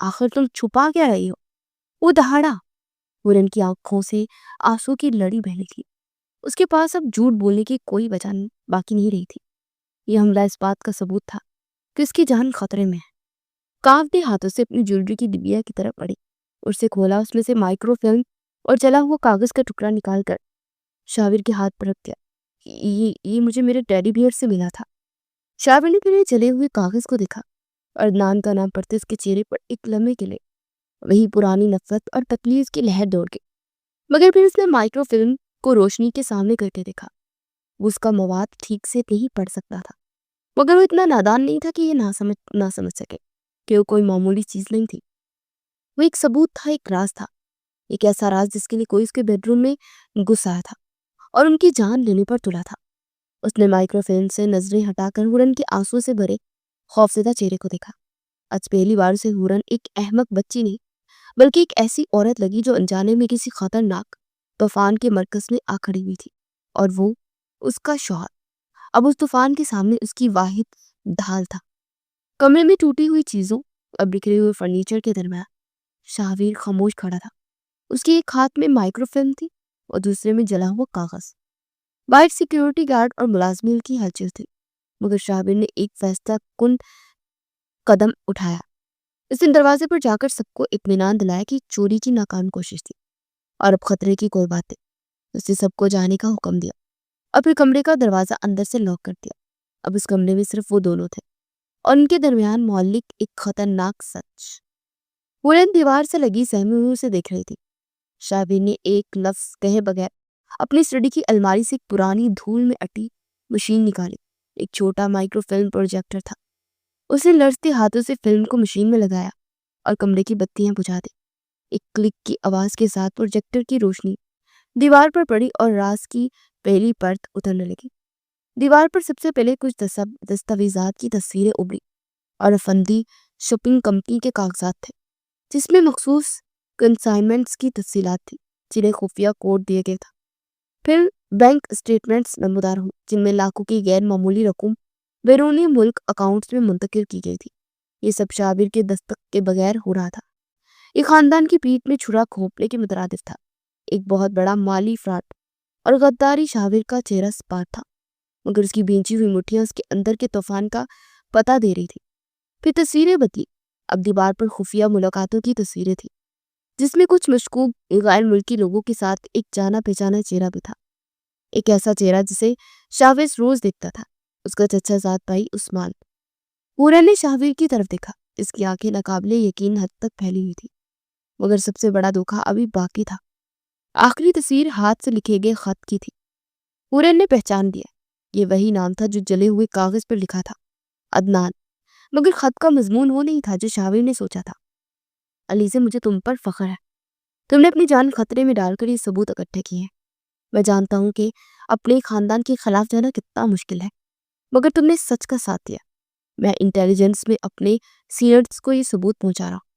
آخر تم چھپا کیا رہی ہو؟ وہ دہاڑا۔ ہورن کی آنکھوں سے آنسو کی لڑی بہنے لگی۔ اس کے پاس اب جھوٹ بولنے کی کوئی وجہ باقی نہیں رہی تھی۔ یہ حملہ اس بات کا ثبوت تھا کہ اس کی جان خطرے میں ہے۔ کانپتے ہاتھوں سے اپنی جویلری کی ڈبیا کی طرف بڑھی، اسے کھولا، اس میں سے مائکرو فلم اور جلا ہوا کاغذ کا ٹکڑا نکال کر شاویر کے ہاتھ پر رکھ دیا۔ یہ مجھے میرے ٹیڈی بیئر سے ملا تھا۔ شاویر نے پھر جلے ہوئے کاغذ کو دیکھا اور عدنان کا نام پڑھتے اس کے چہرے پر ایک لمحے کے لیے وہی پرانی نفرت اور تکلیف کی لہر دوڑ گئی، مگر پھر اس نے مائکرو فلم کو روشنی کے سامنے کر کے دیکھا۔ وہ اس کا مواد ٹھیک سے نہیں پڑھ سکتا تھا، مگر وہ اتنا نادان نہیں تھا کہ یہ نہ سمجھ سکے کہ وہ کوئی معمولی چیز نہیں تھی۔ وہ ایک ثبوت تھا، ایک راز تھا، ایک ایسا راز جس کے لیے کوئی اس کے بیڈ روم میں گھس آیا تھا اور ان کی جان لینے پر تلا تھا۔ اس نے مائکرو فلم سے نظریں ہٹا کر ہورن کے آنسو سے بھرے خوفزدہ چہرے کو دیکھا۔ آج پہلی بار اسے ہورن ایک احمق بچی نہیں بلکہ ایک ایسی عورت لگی جو انجانے میں کسی خطرناک طوفان کے مرکز میں آ کھڑی ہوئی تھی، اور وہ اس کا شوہر اب اس طوفان کے سامنے اس کی واحد ڈھال تھا۔ کمرے میں ٹوٹی ہوئی چیزوں اور بکھرے ہوئے فرنیچر کے درمیان شاہویر خاموش کھڑا تھا۔ اس کے ایک ہاتھ میں مائکرو فلم تھی اور دوسرے میں جلا ہوا کاغذ۔ باہر سیکیورٹی گارڈ اور ملازمین کی ہلچل تھی، مگر شاہویر نے ایک فیصلہ کن قدم اٹھایا۔ اس نے دروازے پر جا کر سب کو اطمینان دلایا کہ چوری کی ناکام کوشش تھی اور اب خطرے کی کوئی بات نہیں۔ اس نے سب کو جانے کا حکم دیا اور پھر کمرے کا دروازہ اندر سے لاک کر دیا۔ اب اس کمرے میں صرف وہ دونوں تھے اور ان کے درمیان معلق ایک خطرناک سچ۔ ہورن دیوار سے لگی سہمی ہوئی اسے دیکھ رہی تھی۔ شاہویر نے ایک لفظ کہے بغیر اپنی اسٹڈی کی الماری سے ایک پرانی دھول میں اٹی مشین نکالی۔ ایک چھوٹا مائکرو فلم پروجیکٹر تھا۔ اس نے لرزتے ہاتھوں سے فلم کو مشین میں لگایا اور کمرے کی بتیاں بجھا دی۔ ایک کلک کی آواز کے ساتھ پروجیکٹر کی روشنی دیوار پر پڑی اور راز کی پہلی پرت اترنے لگی۔ دیوار پر سب سے پہلے کچھ دستاویزات کی تصویریں ابھری اور افندی شپنگ کمپنی کے کاغذات تھے، جس میں مخصوص کنسائنمنٹس کی تفصیلات تھی جنہیں خفیہ کوڈ دیا گیا تھا۔ پھر بینک اسٹیٹمنٹس نمودار ہوئی جن میں لاکھوں کی غیر معمولی رقم بیرونی ملک اکاؤنٹس میں منتقل کی گئی تھی۔ یہ سب شاہویر کے دستک کے بغیر ہو رہا تھا۔ یہ خاندان کی پیٹھ میں چھرا گھونپنے کے مترادف تھا۔ ایک بہت بڑا مالی فراڈ اور غداری شاہویر کا چہرہ سپار تھا، مگر اس کی بھینچی ہوئی مٹھیاں اس کے اندر کے طوفان کا پتہ دے رہی تھی۔ پھر تصویریں بدلی۔ اب دیوار پر خفیہ ملاقاتوں کی تصویریں تھیں، جس میں کچھ مشکوک غیر ملکی لوگوں کے ساتھ ایک جانا پہچانا چہرہ بھی تھا۔ ایک ایسا چہرہ جسے شاہویر روز دیکھتا تھا، اس کا چچا زاد بھائی عثمان۔ ہورن نے شاہویر کی طرف دیکھا۔ اس کی آنکھیں ناقابل یقین حد تک پھیلی ہوئی تھی، مگر سب سے بڑا دھوکہ ابھی باقی تھا۔ آخری تصویر ہاتھ سے لکھے گئے خط کی تھی۔ ہورن نے پہچان دیا، یہ وہی نام تھا جو جلے ہوئے کاغذ پر لکھا تھا، عدنان۔ مگر خط کا مضمون وہ نہیں تھا جو شاہویر نے سوچا تھا۔ علیزے، مجھے تم پر فخر ہے۔ تم نے اپنی جان خطرے میں ڈال کر یہ ثبوت اکٹھے کیے ہیں۔ میں جانتا ہوں کہ اپنے خاندان کے خلاف جانا کتنا مشکل ہے، مگر تم نے سچ کا ساتھ دیا۔ میں انٹیلیجنس میں اپنے سینئرز کو یہ ثبوت پہنچا رہا ہوں۔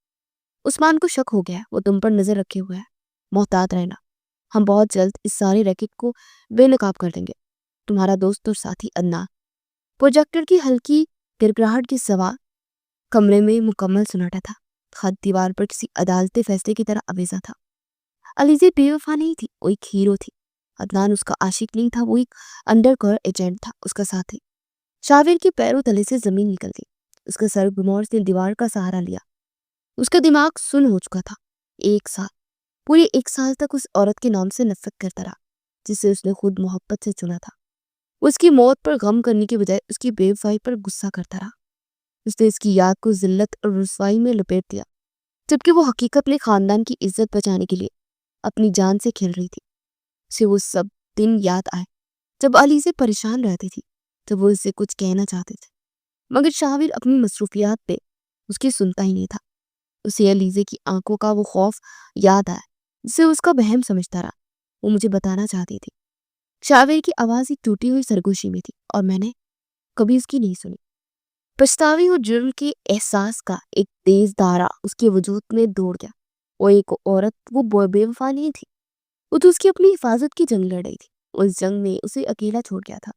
عثمان کو شک ہو گیا، وہ تم پر نظر رکھے ہوئے ہے۔ محتاط رہنا، ہم بہت جلد اس سارے ریکٹ کو بے نقاب کر دیں گے۔ تمہارا دوست اور ساتھی عدنان۔ پروجیکٹر کی ہلکی گرگراہٹ کے سوا کمرے میں مکمل سناٹا تھا۔ خط دیوار پر کسی عدالتی فیصلے کی طرح آویزہ تھا۔ علیزے بے وفا نہیں تھی، وہ ایک ہیرو تھی۔ عدنان اس کا عاشق نہیں تھا، وہ ایک انڈر کور ایجنٹ تھا، اس کا ساتھی۔ شاہویر کے پیروں تلے سے زمین نکل گئی۔ اس کا سر گمور سے دیوار کا سہارا لیا۔ اس کا دماغ سن ہو چکا تھا۔ پورے ایک سال تک اس عورت کے نام سے نفرت کرتا رہا جسے اس نے خود محبت سے چنا تھا۔ وہ اس کی موت پر غم کرنے کے بجائے اس کی بے وفائی پر غصہ کرتا رہا۔ اس نے اس کی یاد کو ذلت اور رسوائی میں لپیٹ دیا، جبکہ وہ حقیقت میں خاندان کی عزت بچانے کے لیے اپنی جان سے کھیل رہی تھی۔ اسے وہ سب دن یاد آئے جب علیزے پریشان رہتی تھی، جب وہ اس سے کچھ کہنا چاہتے تھے، مگر شاہویر اپنی مصروفیات پہ اس کی سنتا ہی نہیں تھا۔ اسے علیزے کی آنکھوں کا وہ خوف یاد آیا جسے اس کا بہم سمجھتا رہا۔ وہ مجھے بتانا چاہتی تھی۔ شاہویر کی آواز ایک ٹوٹی ہوئی سرگوشی میں تھی، اور میں نے کبھی اس کی نہیں سنی۔ پچھتاوی اور جرم کے احساس کا ایک تیز دھارا اس کے وجود میں دوڑ گیا۔ وہ ایک عورت، وہ بے وفا نہیں تھی، وہ تو اس کی اپنی حفاظت کی جنگ لڑ رہی تھی۔ اس جنگ میں اسے اکیلا چھوڑ گیا تھا۔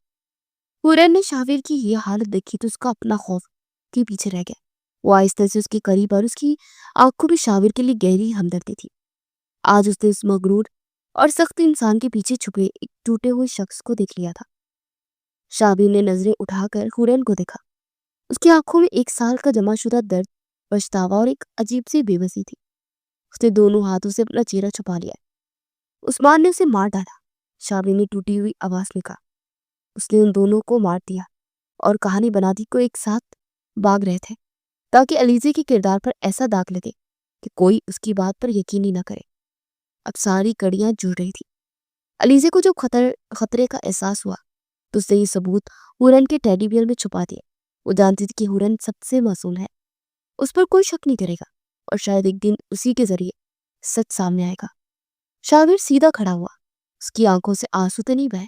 ہورن نے شاہویر کی یہ حالت دیکھی تو اس کا اپنا خوف کے پیچھے رہ گیا۔ وہ آہستہ سے اس کے قریب اور اس کی آنکھوں میں شاہویر کے لیے گہری ہمدردی تھی۔ آج اس نے اس مغرور اور سخت انسان کے پیچھے چھپے ایک ٹوٹے ہوئے شخص کو دیکھ لیا تھا۔ شاہویر نے نظریں اٹھا کر ہورن کو دیکھا۔ اس کی آنکھوں میں 1 سال کا جمع شدہ درد، پچھتاوا اور ایک عجیب سی بے بسی تھی۔ اس نے دونوں ہاتھوں سے اپنا چہرہ چھپا لیا۔ عثمان نے اسے مار ڈالا، شاہویر نے ٹوٹی ہوئی آواز میں کہا۔ اس نے ان دونوں کو مار دیا اور کہانی بنا دی کو ایک ساتھ بھاگ رہے تھے تاکہ علیزے کے کردار پر ایسا داغ لگے کہ کوئی اس کی بات پر یقین ہی نہ کرے۔ اب ساری کڑیاں جڑ رہی تھی۔ علیزے کو جب خطرے کا احساس ہوا تو اس نے یہ ثبوت ہورن کے ٹیڈی بیئر میں چھپا دیا۔ وہ جانتی تھی کہ ہورن سب سے معصوم ہے، اس پر کوئی شک نہیں کرے گا، اور شاید ایک دن اسی کے ذریعے سچ سامنے آئے گا۔ شاہویر سیدھا کھڑا ہوا۔ اس کی آنکھوں سے آنسو تو نہیں بہے،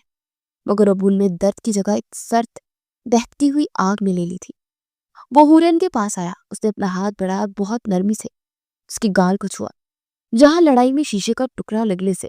مگر اب ان میں درد کی جگہ ایک سرد بہتی ہوئی آگ میں لے لی تھی۔ وہ ہورن کے پاس آیا۔ اس نے اپنا ہاتھ بڑھایا، بہت نرمی سے اس کی گال کو چھوا، جہاں لڑائی میں شیشے کا ٹکڑا لگنے سے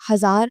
1000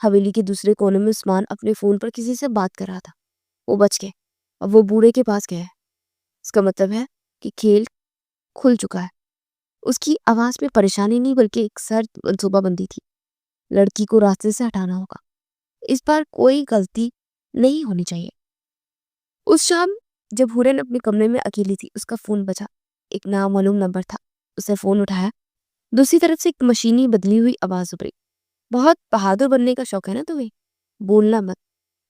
حویلی کے دوسرے کونے میں عثمان اپنے فون پر کسی سے بات کر رہا تھا۔ وہ بچ گئے، اب وہ بوڑھے کے پاس گیا ہے۔ اس کا مطلب ہے کہ کھیل کھل چکا ہے۔ اس کی آواز میں پریشانی نہیں بلکہ ایک سخت منصوبہ بندی تھی۔ لڑکی کو راستے سے ہٹانا ہوگا، اس پر کوئی غلطی نہیں ہونی چاہیے۔ اس شام جب ہورن اپنے کمرے میں اکیلی تھی، اس کا فون بجا۔ ایک نامعلوم نمبر تھا۔ اس نے فون اٹھایا۔ دوسری طرف سے ایک مشینی بدلی ہوئی آواز ابھری۔ بہت بہادر بننے کا شوق ہے نا تمہیں؟ بولنا مت۔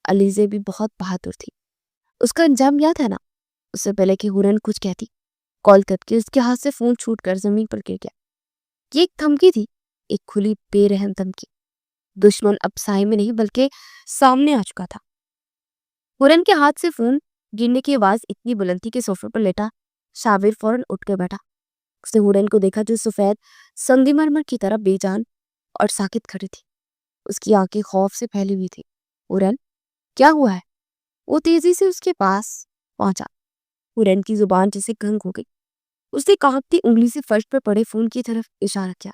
علیزے بھی بہت بہادر تھی۔ اس کا انجام یاد ہے نا؟ اس سے پہلے کہ ہورن کچھ کہتی، کال کٹ کے اس کے ہاتھ سے فون چھوٹ کر زمین پر گر گیا۔ یہ ایک دھمکی تھی، ایک کھلی بے رحم دھمکی۔ دشمن اب سائے میں نہیں بلکہ سامنے آ چکا تھا۔ ہورن کے ہاتھ سے فون گرنے کی آواز اتنی بلند تھی کہ صوفے پر لیٹا شاور فوراً اٹھ کے بیٹھا۔ اس نے ہورن کو دیکھا جو سفید سنگ مرمر کی طرح بے جان اور ساکت کھڑی تھی۔ اس کی آنکھیں خوف سے پھیلی ہوئی تھی۔ ہورن، کیا ہوا ہے؟ وہ تیزی سے اس کے پاس پہنچا۔ ہورن کی زبان جیسے گنگ ہو گئی۔ اس نے کانپتی انگلی سے فرش پر پڑے فون کی طرف اشارہ کیا۔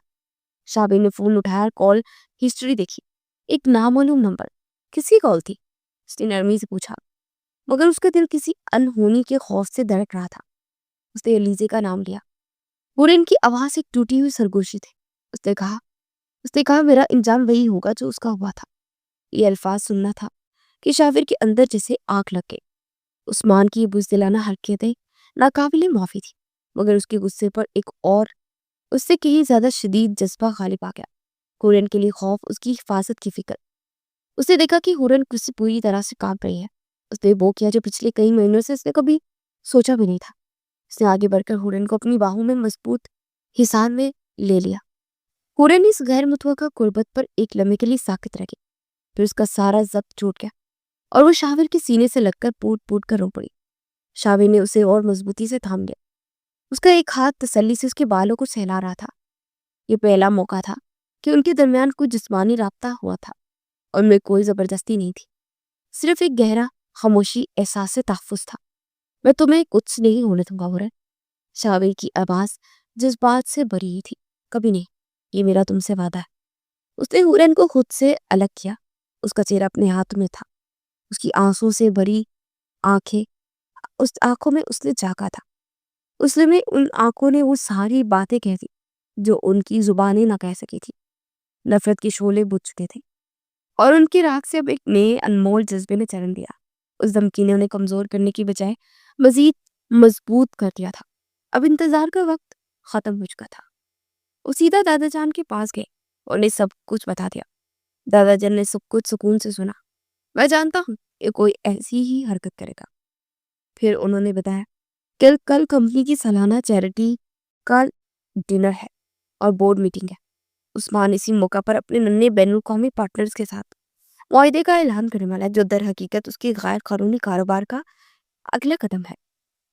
شابیر نے فون اٹھایا اور کال ہسٹری دیکھی۔ ایک نامعلوم نمبر۔ کس کی کال تھی؟ اس نے نرمی سے پوچھا، مگر اس کا دل کسی انہونی کے خوف سے دھڑک رہا تھا۔ اس نے علیزے کا نام لیا۔ ہورن کی آواز ایک ٹوٹی ہوئی سرگوشی تھی۔ اس نے کہا میرا انجام وہی ہوگا جو اس کا ہوا تھا۔ یہ الفاظ سننا تھا کہ شاور کے اندر جیسے آگ لگ گئی۔ عثمان کی یہ بزدلانہ حرکتیں ناقابل معافی تھی، مگر اس کے غصے پر ایک اور اس سے کہیں زیادہ شدید جذبہ غالب آ گیا۔ ہورن کے لیے خوف، اس کی حفاظت کی فکر۔ اس نے دیکھا کہ ہورن کچھ پوری طرح سے کانپ رہی ہے۔ اس نے وہ کیا جو پچھلے کئی مہینوں سے اس نے کبھی سوچا بھی نہیں تھا۔ اس نے آگے بڑھ کر ہورن کو اپنی باہوں میں مضبوط حصان میں لے لیا۔ ہورن اس غیر متوقع قربت پر ایک لمحے کے لیے ساکت رہ گئی، پھر اس کا سارا ضبط ٹوٹ گیا اور وہ شاور کے سینے سے لگ کر پوٹ پوٹ کر رو پڑی۔ شاور نے اسے اور مضبوطی سے تھام لیا۔ اس کا ایک ہاتھ تسلی سے اس کے بالوں کو سہلا رہا تھا۔ یہ پہلا موقع تھا کہ ان کے درمیان کوئی جسمانی رابطہ ہوا تھا، اور میں کوئی زبردستی نہیں تھی، صرف ایک گہرا خاموشی احساس تحفظ تھا۔ میں تمہیں کچھ نہیں ہونے دوں گا ہورن۔ شاور کی آواز جذبات سے بھری تھی۔ کبھی نہیں، یہ میرا تم سے وعدہ ہے۔ اس نے ہورن کو خود سے الگ کیا۔ اس کا چہرہ اپنے ہاتھ میں تھا۔ اس کی آنسوں سے بھری آنکھیں، اس آنکھوں میں اس نے جاگا تھا۔ اس میں ان آنکھوں نے وہ ساری باتیں کہہ دی جو ان کی زبانیں نہ کہہ سکی تھی۔ نفرت کے شعلے بجھ چکے تھے اور ان کی راکھ سے اب ایک نئے انمول جذبے نے چلن دیا۔ اس دھمکی نے انہیں کمزور کرنے کی بجائے مزید مضبوط کر دیا تھا۔ اب انتظار کا وقت ختم ہو چکا تھا۔ وہ سیدھا دادا جان کے پاس گئے اور انہیں سب کچھ بتا دیا۔ دادا جان نے سب کچھ سکون سے سنا۔ میں جانتا ہوں یہ کوئی ایسی ہی حرکت کرے گا۔ پھر انہوں نے بتایا کہ کل کمپنی کی سالانہ چیریٹی کا ڈنر ہے اور بورڈ میٹنگ ہے۔ عثمان اسی موقع پر اپنے ننے بین الاقوامی پارٹنرز کے ساتھ معاہدے کا اعلان کرنے والا ہے جو در حقیقت اس کے غیر قانونی کاروبار کا اگلا قدم ہے۔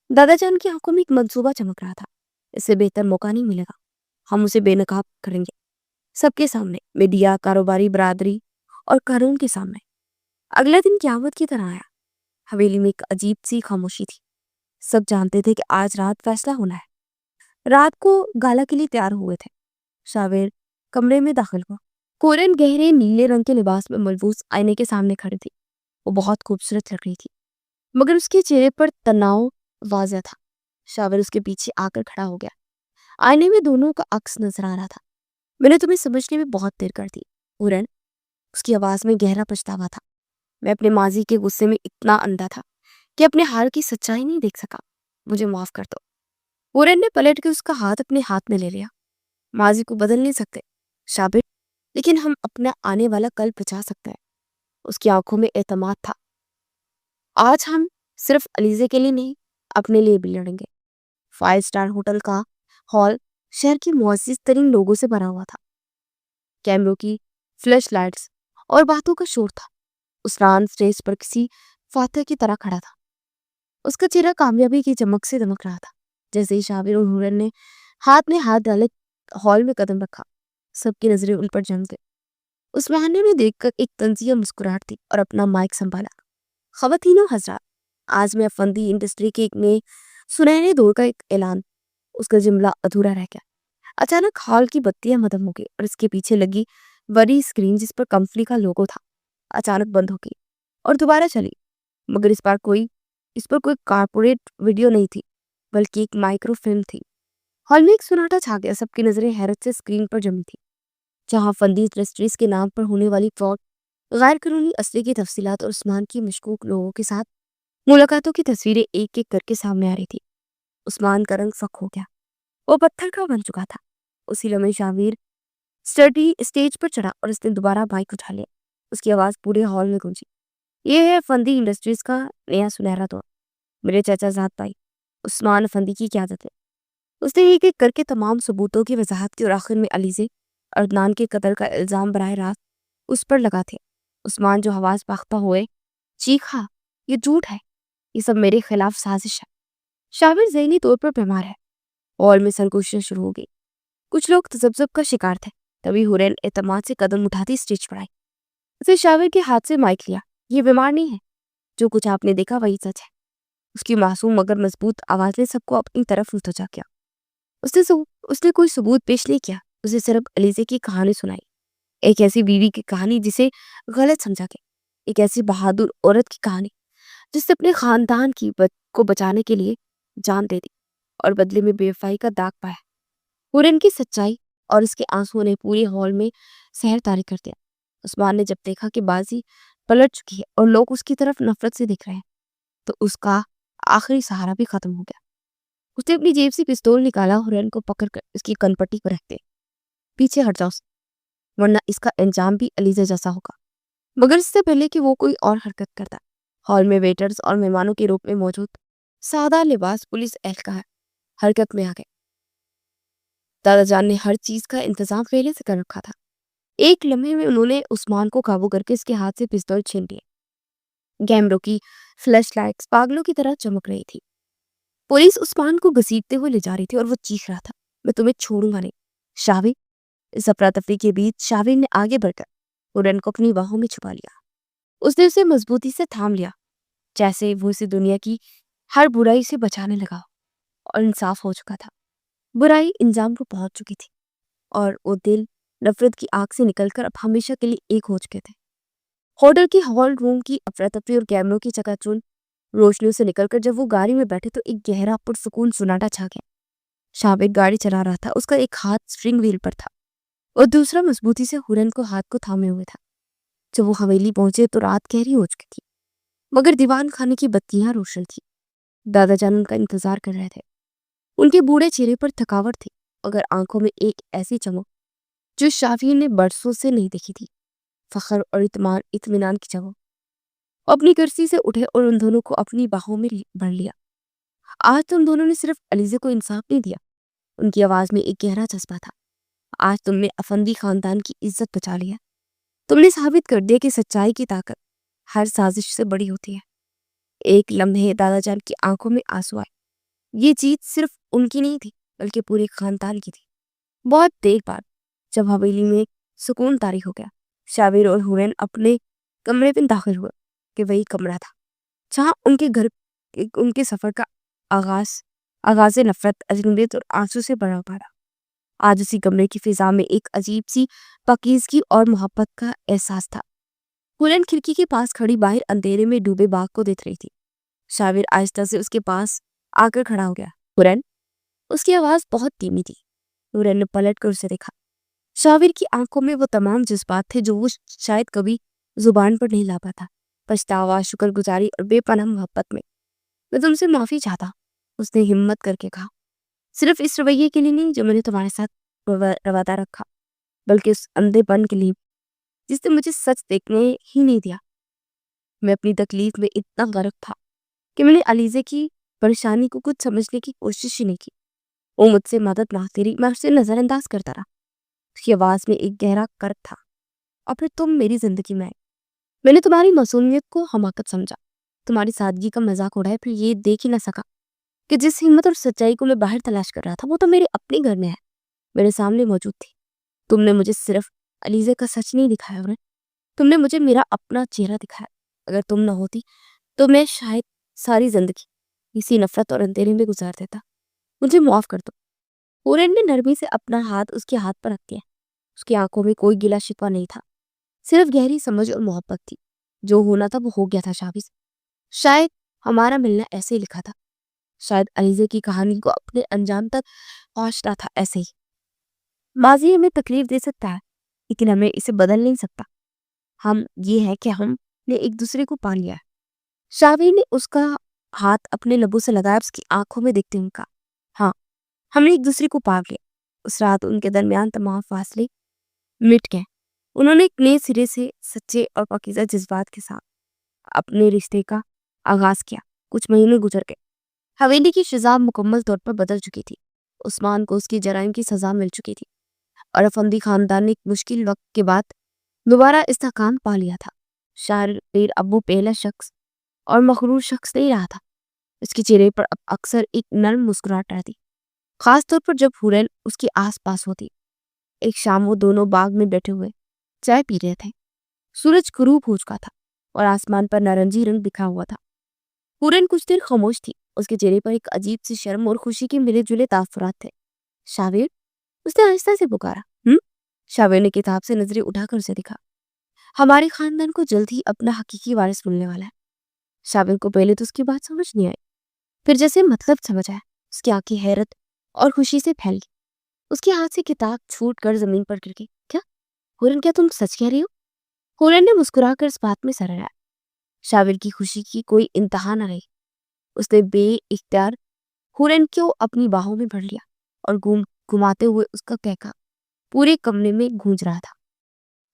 دادا جان کی آنکھوں میں ایک منصوبہ چمک رہا تھا۔ اس سے بہتر موقع نہیں ملے گا۔ ہم اسے بے نقاب کریں گے، سب کے سامنے، میڈیا، کاروباری برادری اور قانون کے سامنے۔ اگلا دن قیامت کی طرح آیا۔ حویلی میں ایک عجیب سی خاموشی تھی۔ سب جانتے تھے کہ آج رات فیصلہ ہونا ہے۔ رات کو گالا کے لیے تیار ہوئے تھے۔ شاور کمرے میں داخل ہوا۔ ہورن گہرے نیلے رنگ کے لباس میں ملبوس آئینے کے سامنے کھڑی تھی۔ وہ بہت خوبصورت لگ رہی تھی، مگر اس کے چہرے پر تناؤ واضح تھا۔ شاور اس کے پیچھے آ کر کھڑا ہو گیا۔ آئینے میں دونوں کا عکس نظر آ رہا تھا۔ میں نے تمہیں سمجھنے میں بہت دیر کر دی ہورن۔ اس کی آواز میں گہرا پچھتاوا تھا۔ میں اپنے ماضی کے غصے میں اتنا اندھا تھا کہ اپنے حال کی سچائی نہیں دیکھ سکا۔ مجھے معاف کر دو۔ ہورن نے پلٹ کے اس کا ہاتھ اپنے ہاتھ میں لے لیا۔ ماضی کو بدل نہیں سکتے شابر، لیکن ہم اپنا آنے والا کل بچا سکتے ہیں۔ اس کی آنکھوں میں اعتماد تھا۔ آج ہم صرف علیزے کے لیے نہیں، اپنے لیے بھی لڑیں گے۔ 5 اسٹار ہوٹل کا ہال شہر کے معزز ترین لوگوں سے بھرا ہوا تھا۔ کیمروں کی فلیش لائٹس اور باتوں کا شور تھا۔ اسران اسٹیج پر کسی فاتح کی طرح کھڑا تھا۔ اس کا چہرہ کامیابی کی چمک سے دمک رہا تھا۔ جیسے ہی شاور اور ہورن نے ہاتھ میں ہاتھ ڈالے ہال میں قدم رکھا، سب کی نظریں ان پر جم گئی۔ عثمان نے دیکھ کر ایک طنزیہ مسکراہٹ دی اور اپنا مائک سنبھالا۔ خواتین و حضرات، آج میں افندی انڈسٹری کے ایک نئے سنہرے دور کا ایک اعلان۔ اس کا جملہ ادھورا رہ گیا۔ اچانک ہال کی بتیاں مدھم ہو گئی اور اس کے پیچھے لگی بڑی اسکرین جس پر کمپنی کا لوگو تھا اچانک بند ہو گئی اور دوبارہ چلی، مگر اس پر کوئی کارپوریٹ ویڈیو نہیں تھی بلکہ ایک مائکرو فلم تھی۔ ہال میں ایک سناٹا چھا گیا، سب کی نظریں حیرت سے اسکرین پر جمی تھی، جہاں فندی انڈسٹریز کے نام پر ہونے والی فراڈ، غیر قانونی اسلحے کی تفصیلات اور عثمان کی مشکوک لوگوں کے ساتھ ملاقاتوں کی تصویریں ایک ایک کر کے سامنے آ رہی تھی۔ عثمان کا رنگ فک ہو گیا، وہ پتھر کا بن چکا تھا۔ اسی لمحے شاویر اسٹیج پر چڑھا اور اس نے دوبارہ مائک اٹھا لیا۔ اس کی آواز پورے ہال میں گونجی، یہ ہے فندی انڈسٹریز کا نیا سنہرا دور، میرے چچا زاد بھائی عثمان افندی کی قیادت ہے۔ اس نے ایک ایک کر کے تمام ثبوتوں کی وضاحت کی اور آخر میں علیزے عدنان کے قتل کا الزام براہ راست اس پر لگا تھے۔ عثمان جو حواس باختہ ہوئے چیخا، یہ جھوٹ ہے، یہ سب میرے خلاف سازش ہے۔ شاویر ذہنی طور پر بیمار ہے۔ ہال میں سرگوشیاں شروع ہو گئی، کچھ لوگ تذبذب کا شکار تھے۔ تبھی حورین اعتماد سے قدم اٹھاتی اسٹیج پر آئی، اسے شاویر کے ہاتھ سے مائک لیا۔ یہ بیمار نہیں ہے، جو کچھ آپ نے دیکھا وہی سچ ہے۔ اس کی معصوم مگر مضبوط آواز نے سب کو اپنی طرف متوجہ کیا۔ اس نے کوئی ثبوت پیش نہیں کیا، اسے صرف علیزے کی کہانی سنائی، ایک ایسی بیوی کی کہانی جسے غلط سمجھا گیا، ایک ایسی بہادر عورت کی کہانی جس نے اپنے خاندان کو بچانے کے لیے جان دے دی اور بدلے میں بے وفائی کا داغ پایا۔ حورین کی سچائی اور اس کے آنسو نے پورے ہال میں سحر طاری کر دیا۔ عثمان نے جب دیکھا کہ بازی پلٹ چکی ہے اور لوگ اس کی طرف نفرت سے دیکھ رہے ہیں تو اس کا آخری سہارا بھی ختم ہو گیا۔ اس نے اپنی جیب سے پستول نکالا، حورین کو پکڑ کر اس کی کنپٹی پر رکھتے، پیچھے ہٹ جاؤ ورنہ اس کا انجام بھی علیزہ جیسا ہوگا۔ مگر اس سے پہلے کہ وہ کوئی اور حرکت کرتا، ہال میں ویٹرز اور مہمانوں کے روپ میں موجود سادہ لباس پولیس اہلکار حرکت میں آ گئے۔ دادا جان نے ہر چیز کا انتظام پہلے سے کر رکھا تھا۔ ایک لمحے میں انہوں نے عثمان کو قابو کر کے اس کے ہاتھ سے پستول چھین لیے۔ کیمروں کی فلیش لائٹس پاگلوں کی طرح چمک رہی تھی۔ پولیس عثمان کو گھسیٹتے ہوئے لے جا رہی تھی اور وہ چیخ رہا تھا، میں تمہیں چھوڑوں گا نہیں شاویر۔ اس افراتفری کے بیچ شاویر نے آگے بڑھ کر حورین کو اپنی باہوں میں چھپا لیا۔ اس نے اسے مضبوطی سے تھام لیا، جیسے وہ اسے دنیا کی ہر برائی سے بچانے لگا اور انصاف ہو چکا تھا۔ برائی انجام کو پہنچ چکی تھی اور وہ دل نفرت کی آگ سے نکل کر اب ہمیشہ کے لیے ایک ہو چکے تھے۔ ہوٹل کی ہال روم کی افراتفری اور کیمروں کی چکا چون روشنیوں سے نکل کر جب وہ گاڑی میں بیٹھے تو ایک گہرا پرسکون سناٹا چھا گیا۔ شاویر گاڑی چلا رہا تھا، اس کا ایک ہاتھ سٹرنگ وہیل پر تھا اور دوسرا مضبوطی سے حورین کو ہاتھ کو تھامے ہوئے تھا۔ جب وہ حویلی پہنچے تو رات گہری ہو چکی تھی، مگر دیوان خانے کی بتیاں روشن تھی۔ دادا جان ان کا انتظار کر رہے تھے۔ ان کے بوڑھے چہرے پر تھکاوٹ تھی مگر آنکھوں میں ایک ایسی چمک جو شاویر نے برسوں سے نہیں دیکھی تھی، فخر اور اطمینان کی چمک۔ اپنی کرسی سے اٹھے اور ان دونوں کو اپنی باہوں میں بھر لیا۔ آج تم دونوں نے صرف علیزے کو انصاف نہیں دیا، ان کی آواز میں ایک گہرا جذبہ تھا، آج تم نے افندی خاندان کی عزت بچا لیا۔ تم نے ثابت کر دیا کہ سچائی کی طاقت ہر سازش سے بڑی ہوتی ہے۔ ایک لمحے دادا جان کی آنکھوں میں آنسو آئے۔ یہ جیت صرف ان کی نہیں تھی بلکہ پورے خاندان کی تھی۔ بہت دیر بعد جب حویلی میں سکون طاری ہو گیا، شاویر اور حورین اپنے کمرے میں داخل ہوئے کہ وہی کمرہ تھا جہاں ان کے سفر کا آغاز نفرت، اجنبیت اور آنسو سے بھرا پڑا۔ آج اسی کمرے کی فضا میں ایک عجیب سی پاکیزگی اور محبت کا احساس تھا۔ حورین کھڑکی کے پاس کھڑی باہر اندھیرے میں ڈوبے باغ کو دیکھ رہی تھی۔ شاویر آہستہ سے اس کے پاس آ کر کھڑا ہو گیا۔ حورین، اس کی آواز بہت دھیمی تھی۔ حورین نے پلٹ کر اسے دیکھا۔ شاویر کی آنکھوں میں وہ تمام جذبات تھے جو وہ شاید کبھی زبان پر نہیں لا پاتا، پچھتاوا، شکر گزاری اور بے پناہ محبت میں تم سے معافی چاہتا، اس نے ہمت کر کے کہا۔ صرف اس رویے کے لیے نہیں جو میں نے تمہارے ساتھ روادہ رکھا، بلکہ اس اندھے پن کے لیے جس نے مجھے سچ دیکھنے ہی نہیں دیا۔ میں اپنی تکلیف میں اتنا غرق تھا کہ میں نے علیزے کی پریشانی کو کچھ سمجھنے کی کوشش ہی نہیں کی۔ وہ مجھ سے مدد مانگتی رہی، میں اسے نظر انداز کرتا رہا۔ اس کی آواز میں ایک گہرا کرب تھا۔ اور پھر تم میری زندگی میں آئے، میں نے تمہاری معصومیت کو حماقت سمجھا، تمہاری سادگی کا مذاق اڑایا، پھر یہ دیکھ ہی نہ سکا کہ جس ہمت اور سچائی کو میں باہر تلاش کر رہا تھا وہ تو میرے اپنے گھر میں ہے، میرے سامنے موجود تھی۔ تم نے مجھے صرف علیزے کا سچ نہیں دکھایا، تم نے مجھے میرا اپنا چہرہ دکھایا۔ اگر تم نہ ہوتی تو میں شاید ساری زندگی اسی نفرت اور اندھیرے میں گزار دیتا۔ مجھے معاف کر دو۔ حورین نے نرمی سے اپنا ہاتھ اس کے ہاتھ پر رکھ دیا۔ اس کی آنکھوں میں کوئی گلا شکوہ نہیں تھا، صرف گہری سمجھ اور محبت تھی۔ جو ہونا تھا وہ ہو گیا تھا شابی سے۔ شاید ہمارا ملنا ایسے ہی لکھا تھا، شاید علیزے کی کہانی کو اپنے انجام تک پہنچنا تھا ایسے ہی۔ ماضی ہمیں تکلیف دے سکتا ہے لیکن ہمیں اسے بدل نہیں سکتا۔ ہم یہ ہے کہ ہم نے ایک دوسرے کو پا لیا ہے۔ شابیر نے اس کا ہاتھ اپنے لبوں سے لگایا، اس کی آنکھوں میں دیکھتے ہوئے کہا، ہاں ہم نے ایک دوسرے کو پا لیا۔ اس رات ان کے درمیان تمام فاصلے مٹ گئے۔ انہوں نے ایک نئے سرے سے سچے اور پاکیزہ جذبات کے ساتھ اپنے رشتے کا آغاز کیا۔ کچھ مہینے گزر گئے، حویلی کی فضا مکمل طور پر بدل چکی تھی۔ عثمان کو اس کی جرائم کی سزا مل چکی تھی اور افندی خاندان نے ایک مشکل وقت کے بعد دوبارہ استحکام پا لیا تھا۔ شابیر اب وہ پہلا شخص اور مغرور شخص نہیں رہا تھا۔ اس کے چہرے پر اب اکثر ایک نرم مسکراہٹ رہتی، خاص طور پر جب حورین اس کے آس پاس ہوتی۔ ایک شام وہ دونوں باغ میں بیٹھے ہوئے چائے پی رہے تھے۔ سورج غروب ہو چکا تھا اور آسمان پر نارنجی رنگ بکھرا ہوا تھا۔ حورین کچھ دیر خاموش تھی، اس کے چہرے پر ایک عجیب سی شرم اور خوشی کے ملے جلے تاثرات تھے۔ شابیر، اس نے آہستہ سے پکارا۔ شابیر نے کتاب سے نظریں اٹھا کر اسے دکھا۔ ہمارے خاندان کو جلد ہی اپنا حقیقی وارث ملنے والا ہے۔ شابیر کو پہلے تو اس کی بات سمجھ نہیں آئی، پھر جیسے مطلب سمجھ آیا، اس کی آنکھیں حیرت اور خوشی سے پھیل گئی۔ اس کے ہاتھ سے کتاب چھوٹ کر زمین پر گر گئی۔ کیا حورین، کیا تم سچ کہہ رہی ہو؟ حورین نے مسکرا کر اس بات میں سر ہلایا۔ شابیر کی خوشی کی کوئی انتہا نہ رہی۔ اس نے بے اختیار حورین کو اپنی باہوں میں بھر لیا اور گھماتے ہوئے اس کا کہکا پورے کمرے میں گونج رہا تھا۔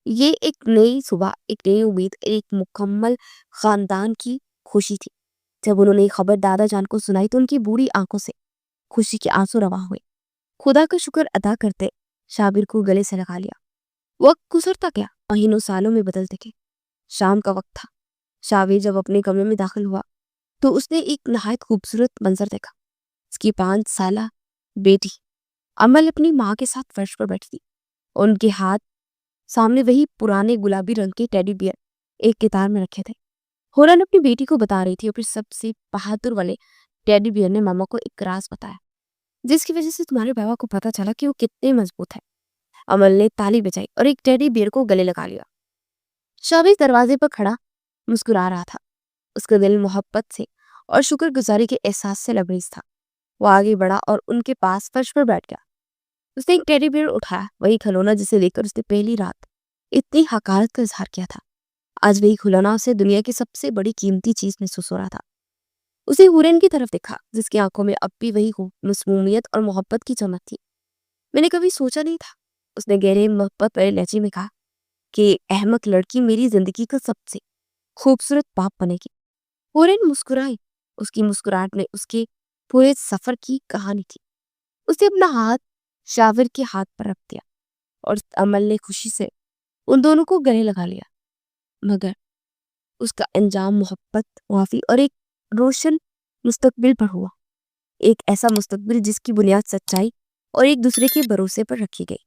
یہ ایک نئی صبح، ایک نئی امید، ایک مکمل خاندان کی خوشی تھی۔ جب انہوں نے یہ خبر دادا جان کو سنائی تو ان کی بوڑھی آنکھوں سے خوشی کے آنسو رواں ہوئے۔ خدا کا شکر ادا کرتے شابیر کو گلے سے لگا لیا۔ وقت گزرتا گیا، مہینوں سالوں میں بدلتے گئے۔ شام کا وقت تھا۔ شابیر جب اپنے کمرے میں داخل ہوا تو اس نے ایک نہایت خوبصورت منظر دیکھا۔ اس کی 5 سالہ بیٹی امل اپنی ماں کے ساتھ فرش پر بیٹھی تھی اور ان کے ہاتھ سامنے وہی پرانے گلابی رنگ کے ٹیڈی بیئر ایک کتار میں رکھے تھے۔ حورین اپنی بیٹی کو بتا رہی تھی اور پھر سب سے بہادر والے ٹیڈی بیئر نے ماما کو ایک راز بتایا جس کی وجہ سے تمہارے بابا کو پتا چلا کہ وہ کتنے مضبوط ہے۔ امل نے تالی بجائی اور ایک ٹیڈی بیئر کو گلے لگا لیا۔ شابیر دروازے پر کھڑا مسکرا رہا تھا۔ اس کا دل محبت سے اور شکر گزاری کے احساس سے لبریز تھا۔ وہ آگے بڑھا اور ان کے پاس فرش پر بیٹھ گیا۔ اس نے ایک ٹیڈی بیئر اٹھایا، وہی کھلونا جسے لے کر اس نے پہلی رات اتنی حقارت کا اظہار کیا تھا۔ آج وہی کھلونا اسے دنیا کی سب سے بڑی قیمتی چیز محسوس ہو رہا تھا۔ اسے حورین کی طرف دیکھا جس کی آنکھوں میں اب بھی وہی مسمومیت اور محبت کی چمک تھی۔ میں نے کبھی سوچا نہیں تھا، اس نے گہرے محبت بھرے لہجے میں کہا، کہ احمق لڑکی میری زندگی کا سب سے خوبصورت باپ بنے گی۔ حورین مسکرائی۔ اس کی مسکراہٹ میں اس کے پورے سفر کی کہانی تھی۔ اس نے اپنا ہاتھ شابیر کے ہاتھ پر رکھ دیا اور امل نے خوشی سے ان دونوں کو گلے لگا لیا، مگر اس کا انجام محبت، معافی اور ایک روشن مستقبل پر ہوا۔ ایک ایسا مستقبل جس کی بنیاد سچائی اور ایک دوسرے کے بھروسے پر رکھی گئی۔